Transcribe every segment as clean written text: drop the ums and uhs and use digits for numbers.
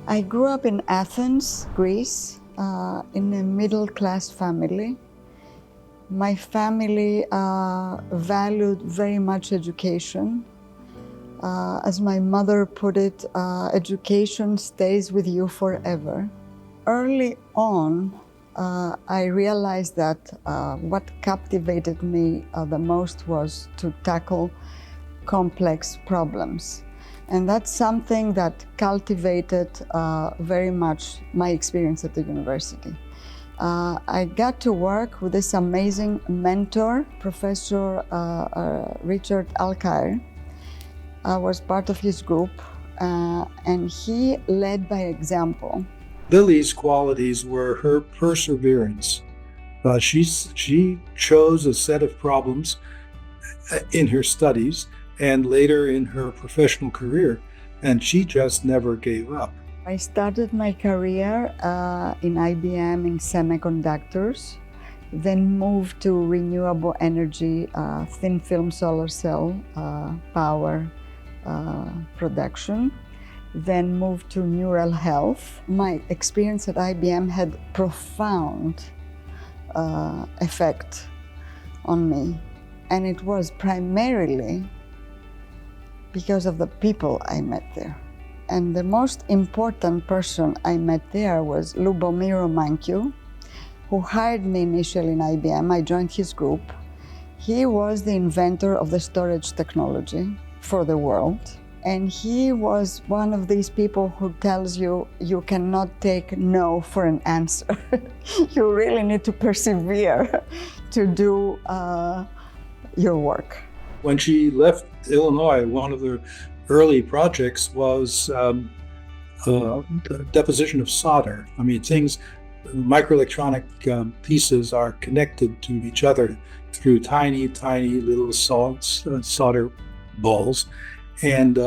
I grew up in Athens, Greece, in a middle-class family. My family valued very much education. As my mother put it, education stays with you forever. Early on, I realized that what captivated me the most was to tackle complex problems. And that's something that cultivated very much my experience at the university. I got to work with this amazing mentor, Professor Richard Alcaire. I was part of his group, and he led by example. Lili's qualities were her perseverance. She chose a set of problems in her studies and later in her professional career, and she just never gave up. I started my career in IBM in semiconductors, then moved to renewable energy, thin film solar cell power production, then moved to neural health. My experience at IBM had profound effect on me, and it was primarily because of the people I met there. And the most important person I met there was Lubomir Romankiu, who hired me initially in IBM. I joined his group. He was the inventor of the storage technology for the world. And he was one of these people who tells you, you cannot take no for an answer. You really need to persevere to do your work. When she left Illinois, one of the early projects was the deposition of solder. I mean, microelectronic pieces are connected to each other through tiny little solder balls. And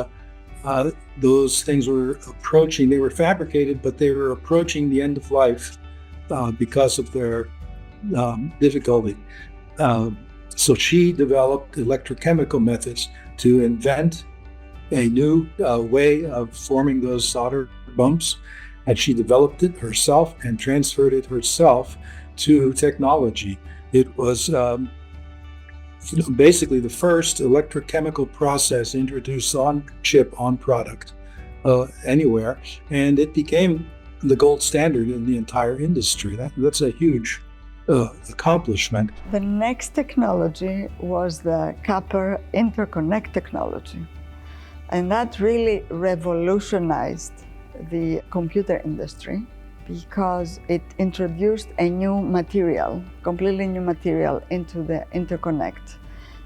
those things they were fabricated, but they were approaching the end of life because of their difficulty. So she developed electrochemical methods to invent a new way of forming those solder bumps, and she developed it herself and transferred it herself to technology. It was basically the first electrochemical process introduced on chip, on product, anywhere, and it became the gold standard in the entire industry. That's a huge accomplishment. The next technology was the copper interconnect technology. And that really revolutionized the computer industry because it introduced a new material, completely new material into the interconnect.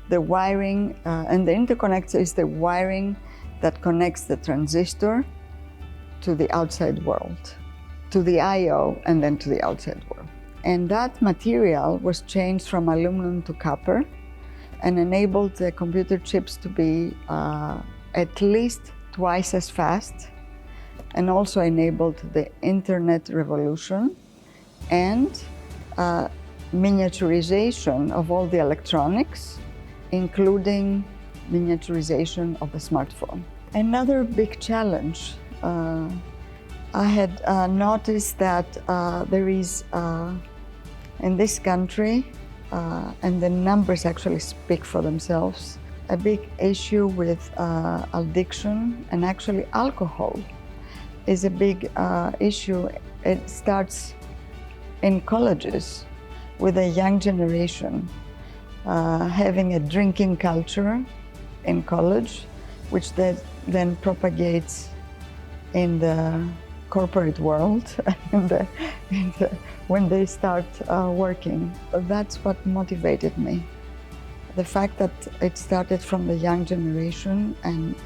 The wiring, and the interconnect is the wiring that connects the transistor to the outside world, to the I/O, and then to the outside world. And that material was changed from aluminum to copper and enabled the computer chips to be at least twice as fast, and also enabled the internet revolution and miniaturization of all the electronics, including miniaturization of the smartphone. Another big challenge, I had noticed that there is, in this country, and the numbers actually speak for themselves, a big issue with addiction, and actually alcohol is a big issue. It starts in colleges with a young generation having a drinking culture in college, which then propagates in the corporate world when they start working. That's what motivated me. The fact that it started from the young generation, and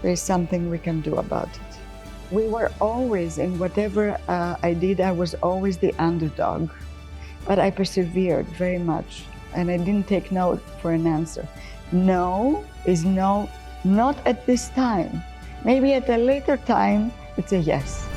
there's something we can do about it. We were always, in whatever I did, I was always the underdog. But I persevered very much, and I didn't take no for an answer. No is no, not at this time. Maybe at a later time, it's a yes.